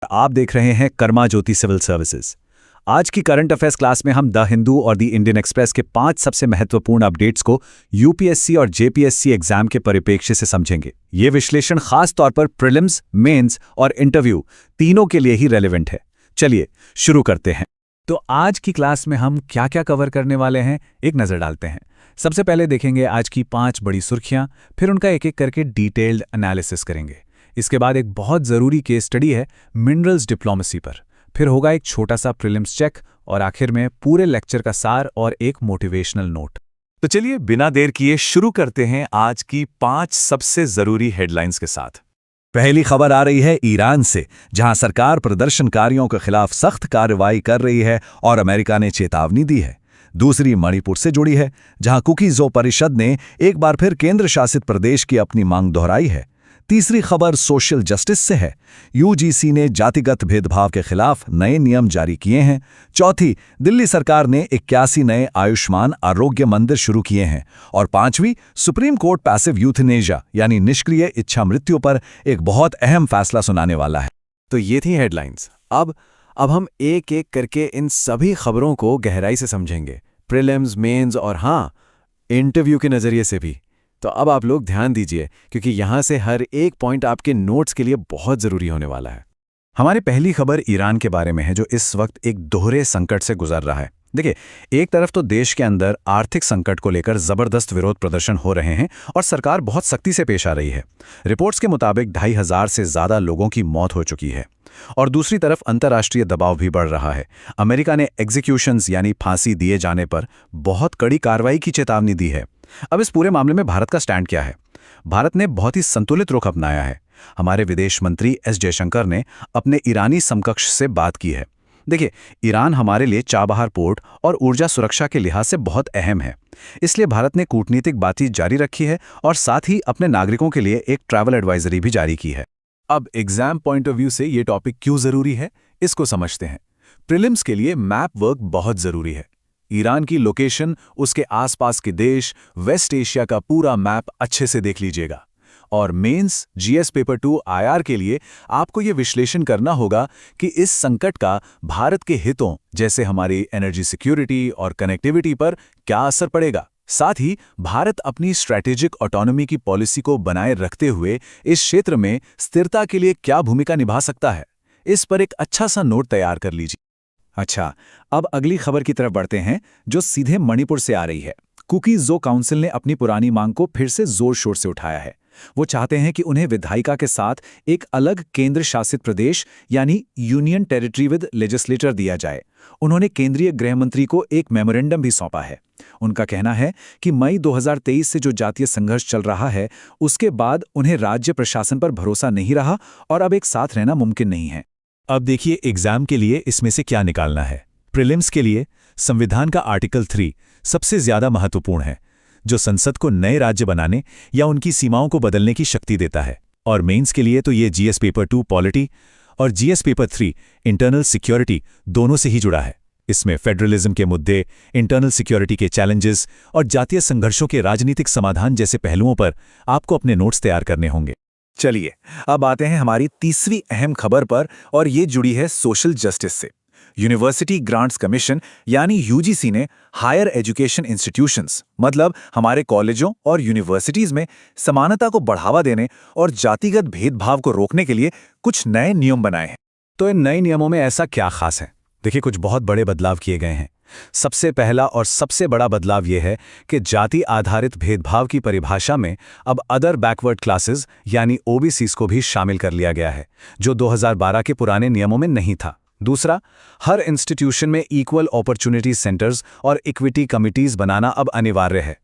आप देख रहे हैं कर्मा ज्योति सिविल सर्विसेज। आज की करंट अफेयर्स क्लास में हम द हिंदू और द इंडियन एक्सप्रेस के 5 सबसे महत्वपूर्ण अपडेट्स को यूपीएससी और जेपीएससी एग्जाम के परिप्रेक्ष्य से समझेंगे। ये विश्लेषण खास तौर पर प्रीलिम्स, मेंस और इंटरव्यू तीनों के लिए ही रेलेवेंट है। चलिए शुरू करते हैं। तो आज की क्लास में हम क्या क्या कवर करने वाले हैं, एक नज़र डालते हैं। सबसे पहले देखेंगे आज की 5 बड़ी सुर्खियां, फिर उनका एक एक करके डिटेल्ड एनालिसिस करेंगे। इसके बाद एक बहुत ज़रूरी केस स्टडी है मिनरल्स डिप्लोमेसी पर, फिर होगा एक छोटा सा प्रीलिम्स चेक और आखिर में पूरे लेक्चर का सार और एक मोटिवेशनल नोट। तो चलिए बिना देर किए शुरू करते हैं आज की 5 सबसे ज़रूरी हेडलाइंस के साथ। पहली खबर आ रही है ईरान से, जहां सरकार प्रदर्शनकारियों के खिलाफ सख्त कार्रवाई कर रही है और अमेरिका ने चेतावनी दी है। दूसरी मणिपुर से जुड़ी है, जहां कुकी-ज़ो परिषद ने एक बार फिर केंद्र शासित प्रदेश की अपनी मांग दोहराई है। तीसरी खबर सोशल जस्टिस से है, यूजीसी ने जातिगत भेदभाव के खिलाफ नए नियम जारी किए हैं। चौथी, दिल्ली सरकार ने 81 नए आयुष्मान आरोग्य मंदिर शुरू किए हैं। और पांचवी, सुप्रीम कोर्ट पैसिव यूथनेशिया यानी निष्क्रिय इच्छा मृत्यु पर एक बहुत अहम फैसला सुनाने वाला है। तो ये थी हेडलाइंस। अब हम एक एक करके इन सभी खबरों को गहराई से समझेंगे, प्रीलिम्स, मेंस और हाँ, इंटरव्यू के नज़रिए से भी। तो अब आप लोग ध्यान दीजिए, क्योंकि यहाँ से हर एक पॉइंट आपके नोट्स के लिए बहुत ज़रूरी होने वाला है। हमारी पहली खबर ईरान के बारे में है, जो इस वक्त एक दोहरे संकट से गुजर रहा है। देखिए, एक तरफ तो देश के अंदर आर्थिक संकट को लेकर जबरदस्त विरोध प्रदर्शन हो रहे हैं और सरकार बहुत सख्ती से पेश आ रही है। रिपोर्ट्स के मुताबिक 2500 से ज़्यादा लोगों की मौत हो चुकी है। और दूसरी तरफ अंतर्राष्ट्रीय दबाव भी बढ़ रहा है। अमेरिका ने एग्जीक्यूशंस यानी फांसी दिए जाने पर बहुत कड़ी कार्रवाई की चेतावनी दी है। अब इस पूरे मामले में भारत का स्टैंड क्या है? भारत ने बहुत ही संतुलित रुख अपनाया है। हमारे विदेश मंत्री एस जयशंकर ने अपने ईरानी समकक्ष से बात की है। देखिए, ईरान हमारे लिए चाबहार पोर्ट और ऊर्जा सुरक्षा के लिहाज से बहुत अहम है। इसलिए भारत ने कूटनीतिक बातचीत जारी रखी है और साथ ही अपने नागरिकों के लिए एक ट्रैवल एडवाइजरी भी जारी की है। अब एग्जाम पॉइंट ऑफ व्यू से ये टॉपिक क्यों जरूरी है, इसको समझते हैं। प्रीलिम्स के लिए मैप वर्क बहुत जरूरी है। ईरान की लोकेशन, उसके आसपास के देश, वेस्ट एशिया का पूरा मैप अच्छे से देख लीजिएगा। और मेंस जीएस पेपर 2 आईआर के लिए आपको ये विश्लेषण करना होगा कि इस संकट का भारत के हितों जैसे हमारी एनर्जी सिक्योरिटी और कनेक्टिविटी पर क्या असर पड़ेगा। साथ ही भारत अपनी स्ट्रैटेजिक ऑटोनॉमी की पॉलिसी को बनाए रखते हुए इस क्षेत्र में स्थिरता के लिए क्या भूमिका निभा सकता है, इस पर एक अच्छा सा नोट तैयार कर लीजिए। अच्छा, अब अगली खबर की तरफ बढ़ते हैं, जो सीधे मणिपुर से आ रही है। कुकी-ज़ो काउंसिल ने अपनी पुरानी मांग को फिर से जोर शोर से उठाया है। वो चाहते हैं कि उन्हें विधायिका के साथ एक अलग केंद्र शासित प्रदेश यानी यूनियन टेरिटरी विद लेजिस्लेटर दिया जाए। उन्होंने केंद्रीय गृह मंत्री को एक मेमोरेंडम भी सौंपा है। उनका कहना है कि मई 2023 से जो जातीय संघर्ष चल रहा है, उसके बाद उन्हें राज्य प्रशासन पर भरोसा नहीं रहा और अब एक साथ रहना मुमकिन नहीं है। अब देखिए एग्जाम के लिए इसमें से क्या निकालना है। प्रीलिम्स के लिए संविधान का आर्टिकल 3 सबसे ज्यादा महत्वपूर्ण है, जो संसद को नए राज्य बनाने या उनकी सीमाओं को बदलने की शक्ति देता है। और मेंस के लिए तो ये जीएस पेपर 2 पॉलिटी और जीएस पेपर 3 इंटरनल सिक्योरिटी दोनों से ही जुड़ा है। इसमें फेडरलिज्म के मुद्दे, इंटरनल सिक्योरिटी के चैलेंजेस और जातीय संघर्षों के राजनीतिक समाधान जैसे पहलुओं पर आपको अपने नोट्स तैयार करने होंगे। चलिए अब आते हैं हमारी तीसरी अहम खबर पर, और ये जुड़ी है सोशल जस्टिस से। यूनिवर्सिटी ग्रांट्स कमीशन यानी यूजीसी ने हायर एजुकेशन इंस्टीट्यूशंस, मतलब हमारे कॉलेजों और यूनिवर्सिटीज में समानता को बढ़ावा देने और जातिगत भेदभाव को रोकने के लिए कुछ नए नियम बनाए हैं। तो इन नए नियमों में ऐसा क्या खास है? देखिए, कुछ बहुत बड़े बदलाव किए गए हैं। सबसे पहला और सबसे बड़ा बदलाव यह है कि जाति आधारित भेदभाव की परिभाषा में अब अदर बैकवर्ड क्लासेस यानी ओबीसीज को भी शामिल कर लिया गया है, जो 2012 के पुराने नियमों में नहीं था। दूसरा, हर इंस्टीट्यूशन में इक्वल अपॉर्चुनिटी सेंटर्स और इक्विटी कमिटीज बनाना अब अनिवार्य है।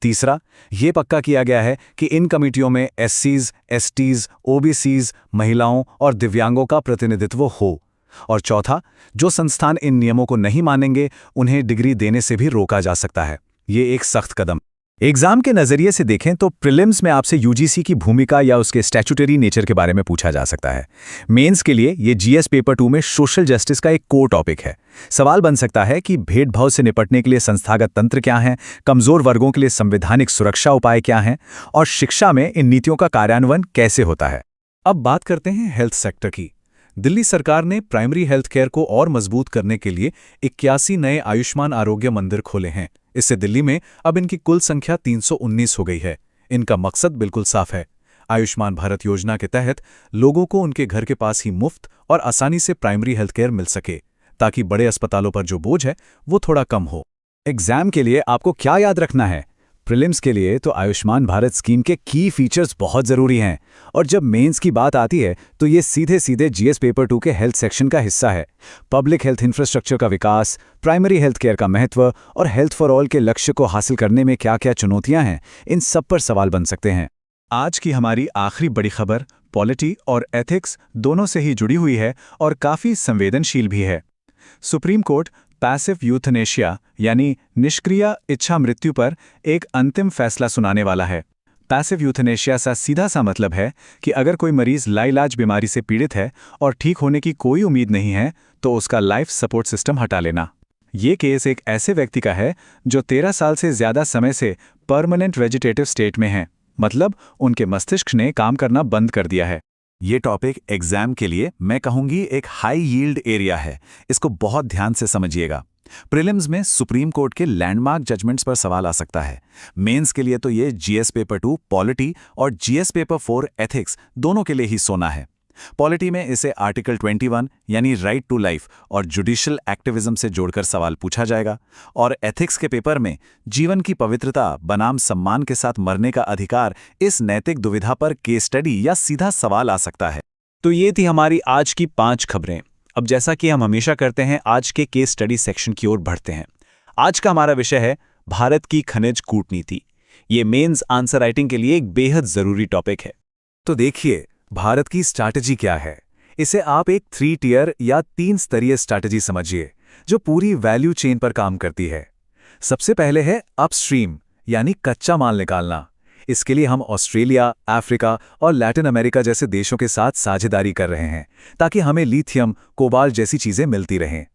तीसरा, ये पक्का किया गया है कि इन कमिटियों में एससीज, एसटीज, ओबीसीज, महिलाओं और दिव्यांगों का प्रतिनिधित्व हो। और चौथा, जो संस्थान इन नियमों को नहीं मानेंगे, उन्हें डिग्री देने से भी रोका जा सकता है। ये एक सख्त कदम। एग्जाम के नजरिए से देखें तो प्रीलिम्स में आपसे यूजीसी की भूमिका या उसके स्टैट्यूटरी नेचर के बारे में पूछा जा सकता है। मेंस के लिए ये जीएस पेपर 2 में सोशल जस्टिस का एक कोर टॉपिक है। सवाल बन सकता है कि भेदभाव से निपटने के लिए संस्थागत तंत्र क्या हैं, कमजोर वर्गों के लिए संवैधानिक सुरक्षा उपाय क्या हैं, और शिक्षा में इन नीतियों का कार्यान्वयन कैसे होता है। अब बात करते हैं हेल्थ सेक्टर की। दिल्ली सरकार ने प्राइमरी हेल्थ केयर को और मजबूत करने के लिए 81 नए आयुष्मान आरोग्य मंदिर खोले हैं। इससे दिल्ली में अब इनकी कुल संख्या 319 हो गई है। इनका मकसद बिल्कुल साफ है। आयुष्मान भारत योजना के तहत लोगों को उनके घर के पास ही मुफ्त और आसानी से प्राइमरी हेल्थ केयर मिल सके, ताकि बड़े अस्पतालों पर जो बोझ है वो थोड़ा कम हो। एग्जाम के लिए आपको क्या याद रखना है? प्रीलिम्स के लिए तो आयुष्मान भारत स्कीम के की फीचर्स बहुत ज़रूरी हैं, और जब मेंस की बात आती है तो ये सीधे सीधे जीएस पेपर 2 के हेल्थ सेक्शन का हिस्सा है। पब्लिक हेल्थ इंफ्रास्ट्रक्चर का विकास, प्राइमरी हेल्थ केयर का महत्व और हेल्थ फॉर ऑल के लक्ष्य को हासिल करने में क्या क्या चुनौतियां हैं, इन सब पर सवाल बन सकते हैं। आज की हमारी आखिरी बड़ी खबर पॉलिटी और एथिक्स दोनों से ही जुड़ी हुई है और काफ़ी संवेदनशील भी है। सुप्रीम कोर्ट पैसिव यूथनेशिया यानी निष्क्रिय इच्छा मृत्यु पर एक अंतिम फैसला सुनाने वाला है। पैसिव यूथनेशिया का सीधा सा मतलब है कि अगर कोई मरीज लाइलाज बीमारी से पीड़ित है और ठीक होने की कोई उम्मीद नहीं है तो उसका लाइफ सपोर्ट सिस्टम हटा लेना। ये केस एक ऐसे व्यक्ति का है जो 13 साल से ज़्यादा समय से परमानेंट वेजिटेटिव स्टेट में है, मतलब उनके मस्तिष्क ने काम करना बंद कर दिया है। ये टॉपिक एग्जाम के लिए मैं कहूंगी एक हाई यील्ड एरिया है। इसको बहुत ध्यान से समझिएगा। प्रीलिम्स में सुप्रीम कोर्ट के लैंडमार्क जजमेंट्स पर सवाल आ सकता है। मेंस के लिए तो ये जीएस पेपर 2 पॉलिटी और जीएस पेपर 4 एथिक्स दोनों के लिए ही सोना है। पॉलिटी में इसे आर्टिकल 21 यानी राइट टू लाइफ और जुडिशियल एक्टिविज्म से जोड़कर सवाल पूछा जाएगा, और एथिक्स के पेपर में जीवन की पवित्रता बनाम सम्मान के साथ मरने का अधिकार, इस नैतिक दुविधा पर केस स्टडी या सीधा सवाल आ सकता है। तो ये थी हमारी आज की 5 खबरें। अब जैसा कि हम हमेशा करते हैं, आज के केस स्टडी सेक्शन की ओर बढ़ते हैं। आज का हमारा विषय है भारत की खनिज कूटनीति। ये मेंस आंसर राइटिंग के लिए एक बेहद जरूरी टॉपिक है। तो देखिए, भारत की स्ट्रैटेजी क्या है। इसे आप एक 3 टियर या 3 स्तरीय स्ट्रैटेजी समझिए, जो पूरी वैल्यू चेन पर काम करती है। सबसे पहले है अपस्ट्रीम यानी कच्चा माल निकालना। इसके लिए हम ऑस्ट्रेलिया, अफ्रीका और लैटिन अमेरिका जैसे देशों के साथ साझेदारी कर रहे हैं, ताकि हमें लिथियम, कोबाल्ट जैसी चीजें मिलती रहें।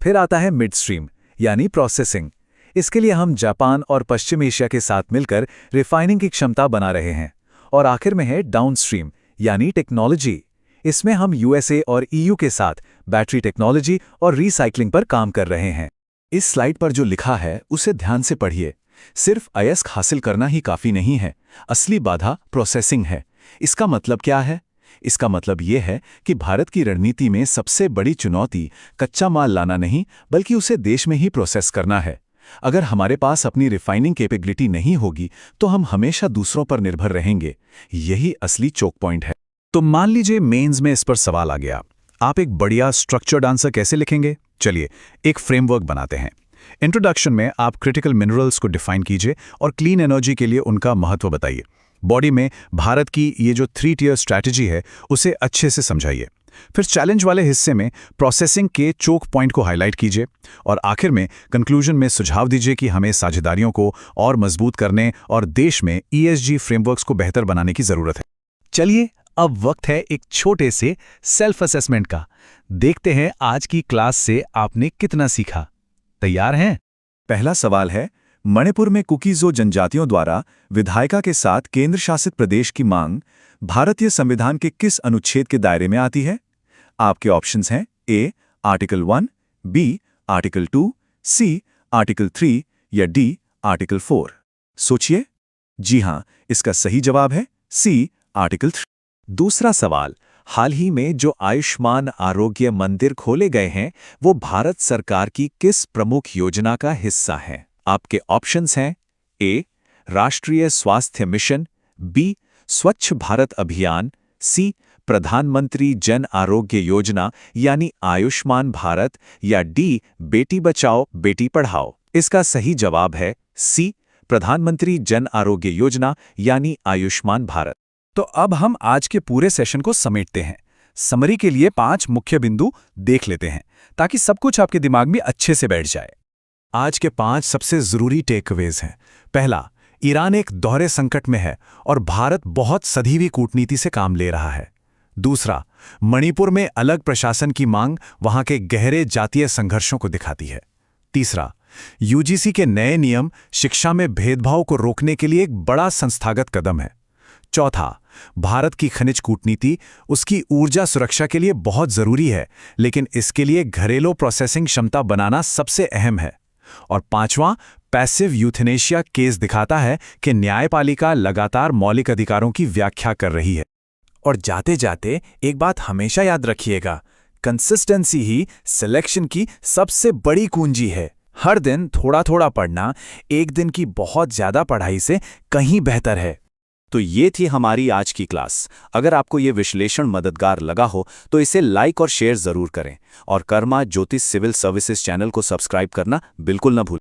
फिर आता है मिडस्ट्रीम यानी प्रोसेसिंग। इसके लिए हम जापान और पश्चिम एशिया के साथ मिलकर रिफाइनिंग की क्षमता बना रहे हैं। और आखिर में है डाउनस्ट्रीम यानी टेक्नोलॉजी। इसमें हम यूएसए और ईयू के साथ बैटरी टेक्नोलॉजी और रिसाइकलिंग पर काम कर रहे हैं। इस स्लाइड पर जो लिखा है उसे ध्यान से पढ़िए। सिर्फ अयस्क हासिल करना ही काफी नहीं है, असली बाधा प्रोसेसिंग है। इसका मतलब क्या है? इसका मतलब यह है कि भारत की रणनीति में सबसे बड़ी चुनौती कच्चा माल लाना नहीं, बल्कि उसे देश में ही प्रोसेस करना है। अगर हमारे पास अपनी रिफाइनिंग कैपेबिलिटी नहीं होगी तो हम हमेशा दूसरों पर निर्भर रहेंगे। यही असली चोक पॉइंट है। तो मान लीजिए मेंस में इस पर सवाल आ गया, आप एक बढ़िया स्ट्रक्चर्ड आंसर कैसे लिखेंगे? चलिए एक फ्रेमवर्क बनाते हैं। इंट्रोडक्शन में आप क्रिटिकल मिनरल्स को डिफाइन कीजिए और क्लीन एनर्जी के लिए उनका महत्व बताइए। बॉडी में भारत की ये जो 3 टियर स्ट्रैटेजी है उसे अच्छे से समझाइए। फिर चैलेंज वाले हिस्से में प्रोसेसिंग के चोक पॉइंट को हाईलाइट कीजिए और आखिर में कंक्लूजन में सुझाव दीजिए कि हमें साझेदारियों को और मजबूत करने और देश में ईएसजी फ्रेमवर्क्स को बेहतर बनाने की जरूरत है। चलिए, अब वक्त है एक छोटे से सेल्फ असेसमेंट का। देखते हैं आज की क्लास से आपने कितना सीखा। तैयार हैं? पहला सवाल है, मणिपुर में कुकीज़ो जनजातियों द्वारा विधायिका के साथ केंद्र शासित प्रदेश की मांग भारतीय संविधान के किस अनुच्छेद के दायरे में आती है? आपके ऑप्शंस हैं A article 1, B article 2, C article 3 या डी आर्टिकल 4। सोचिए। जी हां, इसका सही जवाब है सी आर्टिकल 3। दूसरा सवाल, हाल ही में जो आयुष्मान आरोग्य मंदिर खोले गए हैं वो भारत सरकार की किस प्रमुख योजना का हिस्सा है? आपके ऑप्शंस हैं ए राष्ट्रीय स्वास्थ्य मिशन, बी स्वच्छ भारत अभियान, सी प्रधानमंत्री जन आरोग्य योजना यानी आयुष्मान भारत, या डी बेटी बचाओ बेटी पढ़ाओ। इसका सही जवाब है सी प्रधानमंत्री जन आरोग्य योजना यानी आयुष्मान भारत। तो अब हम आज के पूरे सेशन को समेटते हैं। समरी के लिए 5 मुख्य बिंदु देख लेते हैं ताकि सब कुछ आपके दिमाग में अच्छे से बैठ जाए। आज के 5 सबसे जरूरी टेकअवेज हैं। पहला, ईरान एक दोहरे संकट में है और भारत बहुत सधी हुई कूटनीति से काम ले रहा है। दूसरा, मणिपुर में अलग प्रशासन की मांग वहां के गहरे जातीय संघर्षों को दिखाती है। तीसरा, यूजीसी के नए नियम शिक्षा में भेदभाव को रोकने के लिए एक बड़ा संस्थागत कदम है। चौथा, भारत की खनिज कूटनीति उसकी ऊर्जा सुरक्षा के लिए बहुत जरूरी है, लेकिन इसके लिए घरेलू प्रोसेसिंग क्षमता बनाना सबसे अहम है। और पांचवां, पैसिव यूथनेशिया केस दिखाता है कि न्यायपालिका लगातार मौलिक अधिकारों की व्याख्या कर रही है। और जाते जाते एक बात हमेशा याद रखिएगा, कंसिस्टेंसी ही सिलेक्शन की सबसे बड़ी कुंजी है। हर दिन थोड़ा थोड़ा पढ़ना एक दिन की बहुत ज्यादा पढ़ाई से कहीं बेहतर है। तो ये थी हमारी आज की क्लास। अगर आपको ये विश्लेषण मददगार लगा हो तो इसे लाइक और शेयर जरूर करें, और कर्मा ज्योतिष सिविल सर्विसेज चैनल को सब्सक्राइब करना बिल्कुल न भूलें।